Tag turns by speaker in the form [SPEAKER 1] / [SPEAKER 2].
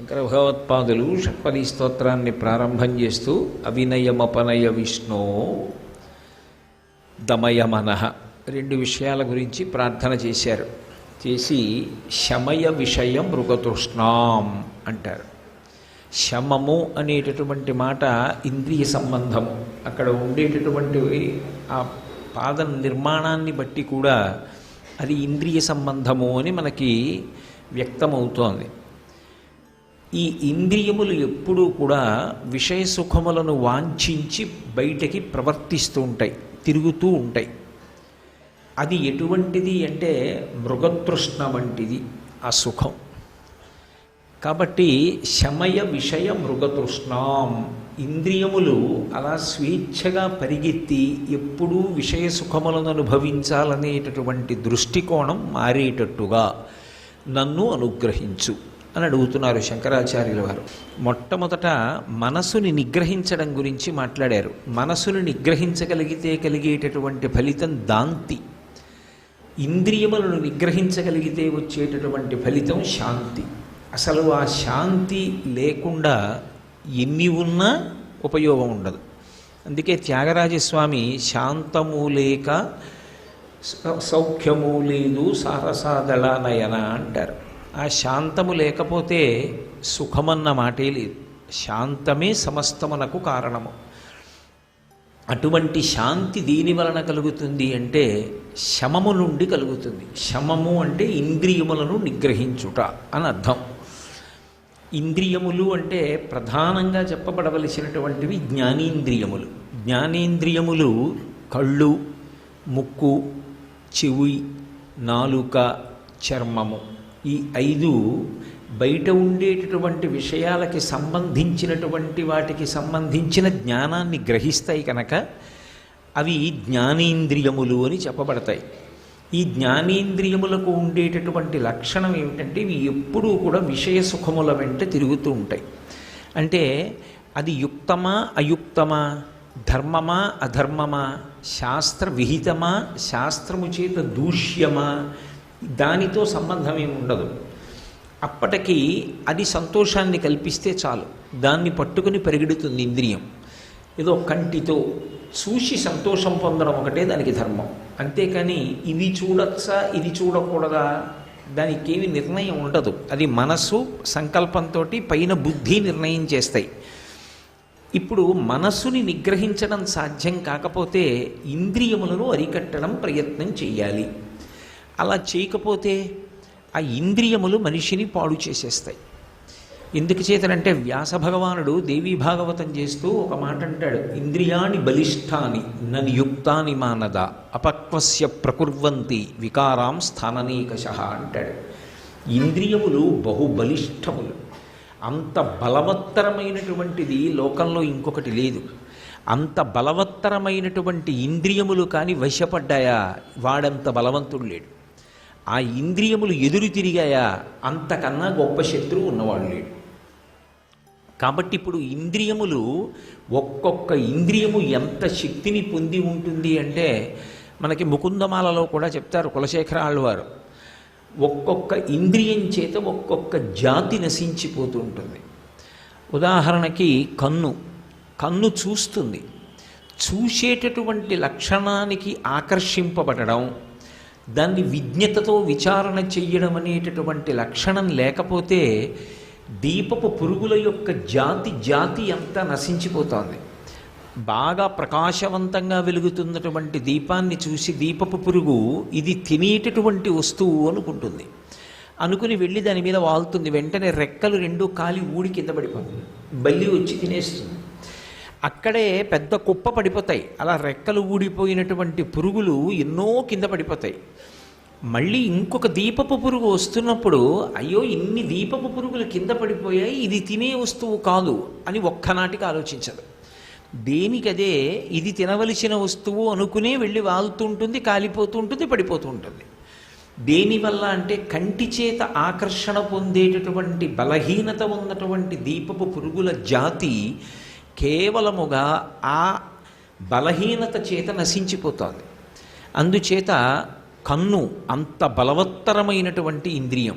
[SPEAKER 1] శంకర భగవత్పాదులు షట్పది స్తోత్రాన్ని ప్రారంభం చేస్తూ అవినయమపనయ విష్ణో దమయ మనః రెండు విషయాల గురించి ప్రార్థన చేశారు. చేసి శమయ విషయం మృగతృష్ణాం అంటారు. శమము అనేటటువంటి మాట ఇంద్రియ సంబంధము. అక్కడ ఉండేటటువంటి ఆ పాద నిర్మాణాన్ని బట్టి కూడా అది ఇంద్రియ సంబంధము అని మనకి వ్యక్తమవుతోంది. ఈ ఇంద్రియములు ఎప్పుడూ కూడా విషయ సుఖములను వాంఛించి బయటకి ప్రవర్తిస్తూ ఉంటాయి, తిరుగుతూ ఉంటాయి. అది ఎటువంటిది అంటే మృగతృష్ణ వంటిది ఆ సుఖం. కాబట్టి శమయ విషయ మృగతృష్ణాం, ఇంద్రియములు అలా స్వేచ్ఛగా పరిగెత్తి ఎప్పుడూ విషయ సుఖములను అనుభవించాలనేటటువంటి దృష్టికోణం మారేటట్టుగా నన్ను అనుగ్రహించు అని అడుగుతున్నారు శంకరాచార్యుల వారు. మొట్టమొదట మనసుని నిగ్రహించడం గురించి మాట్లాడారు. మనసుని నిగ్రహించగలిగితే కలిగేటటువంటి ఫలితం దాంతి. ఇంద్రియములను నిగ్రహించగలిగితే వచ్చేటటువంటి ఫలితం శాంతి. అసలు ఆ శాంతి లేకుండా ఎన్ని ఉన్నా ఉపయోగం ఉండదు. అందుకే త్యాగరాజస్వామి శాంతము లేక సౌఖ్యము లేదు సారసాదళ నయన అంటారు. ఆ శాంతము లేకపోతే సుఖమన్న మాటే లేదు. శాంతమే సమస్తమునకు కారణము. అటువంటి శాంతి దేని వలన కలుగుతుంది అంటే శమము నుండి కలుగుతుంది. శమము అంటే ఇంద్రియములను నిగ్రహించుట అని అర్థం. ఇంద్రియములు అంటే ప్రధానంగా చెప్పబడవలసినటువంటివి జ్ఞానేంద్రియములు. జ్ఞానేంద్రియములు కళ్ళు, ముక్కు, చెవి, నాలుక, చర్మము. ఈ 5 బయట ఉండేటటువంటి విషయాలకి సంబంధించినటువంటి వాటికి సంబంధించిన జ్ఞానాన్ని గ్రహిస్తాయి కనుక అవి జ్ఞానేంద్రియములు అని చెప్పబడతాయి. ఈ జ్ఞానేంద్రియములకు ఉండేటటువంటి లక్షణం ఏమిటంటే ఇవి ఎప్పుడూ కూడా విషయ సుఖముల వెంట తిరుగుతూ ఉంటాయి. అంటే అది యుక్తమా అయుక్తమా, ధర్మమా అధర్మమా, శాస్త్ర విహితమా శాస్త్రము చేత దూష్యమా, దానితో సంబంధం ఏమి ఉండదు. అప్పటికి అది సంతోషాన్ని కల్పిస్తే చాలు, దాన్ని పట్టుకుని పరిగెడుతుంది ఇంద్రియం. ఏదో కంటితో చూసి సంతోషం పొందడం ఒకటే దానికి ధర్మం. అంతేకాని ఇది చూడచ్చా ఇది చూడకూడదా దానికి ఏమి నిర్ణయం ఉండదు. అది మనస్సు సంకల్పంతో పైన బుద్ధి నిర్ణయం చేస్తాయి. ఇప్పుడు మనస్సుని నిగ్రహించడం సాధ్యం కాకపోతే ఇంద్రియములను అరికట్టడం ప్రయత్నం చేయాలి. అలా చేయకపోతే ఆ ఇంద్రియములు మనిషిని పాడు చేసేస్తాయి. ఎందుకు చేతనంటే వ్యాస భగవానుడు దేవీ భాగవతం చేస్తూ ఒక మాట అంటాడు, ఇంద్రియాణి బలిష్టాని ననియుక్తాని మానద అపక్వస్య ప్రకుర్వంతి వికారాం స్థాననీకషః అంటాడు. ఇంద్రియములు బహుబలిష్టములు. అంత బలవత్తరమైనటువంటిది లోకంలో ఇంకొకటి లేదు. అంత బలవత్తరమైనటువంటి ఇంద్రియములు కానీ వశపడ్డాయా వాడంత బలవంతుడు లేడు. ఆ ఇంద్రియములు ఎదురు తిరిగాయా అంతకన్నా గొప్ప శత్రువు ఉన్నవాడు లేడు. కాబట్టి ఇప్పుడు ఇంద్రియములు ఒక్కొక్క ఇంద్రియము ఎంత శక్తిని పొంది ఉంటుంది అంటే మనకి ముకుందమాలలో కూడా చెప్తారు కులశేఖర ఆళ్వారు. ఒక్కొక్క ఇంద్రియం చేత ఒక్కొక్క జాతి నశించిపోతూ ఉంటుంది. ఉదాహరణకి కన్ను చూస్తుంది. చూసేటటువంటి లక్షణానికి ఆకర్షింపబడడం, దాన్ని విజ్ఞతతో విచారణ చెయ్యడం అనేటటువంటి లక్షణం లేకపోతే దీపపు పురుగుల యొక్క జాతి అంతా నశించిపోతోంది. బాగా ప్రకాశవంతంగా వెలుగుతున్నటువంటి దీపాన్ని చూసి దీపపు పురుగు ఇది తినేటటువంటి వస్తువు అనుకుంటుంది. అనుకుని వెళ్ళి దాని మీద వాలుతుంది. వెంటనే రెక్కలు 2 కాలి ఊడి కింద పడిపోతుంది. బల్లి వచ్చి తినేస్తుంది. అక్కడే పెద్ద కుప్ప పడిపోతాయి. అలా రెక్కలు ఊడిపోయినటువంటి పురుగులు ఎన్నో కింద పడిపోతాయి. మళ్ళీ ఇంకొక దీపపు పురుగు వస్తున్నప్పుడు అయ్యో ఇన్ని దీపపు పురుగులు కింద పడిపోయాయి, ఇది తినే వస్తువు కాదు అని ఒక్కనాటికి ఆలోచించదు. దేనికదే ఇది తినవలసిన వస్తువు అనుకునే వెళ్ళి వాలుతుంటుంది, కాలిపోతూ ఉంటుంది, పడిపోతూ ఉంటుంది. దేనివల్ల అంటే కంటి చేత ఆకర్షణ పొందేటటువంటి బలహీనత ఉన్నటువంటి దీపపు పురుగుల జాతి కేవలముగా ఆ బలహీనత చేత నశించిపోతుంది. అందుచేత కన్ను అంత బలవత్తరమైనటువంటి ఇంద్రియం.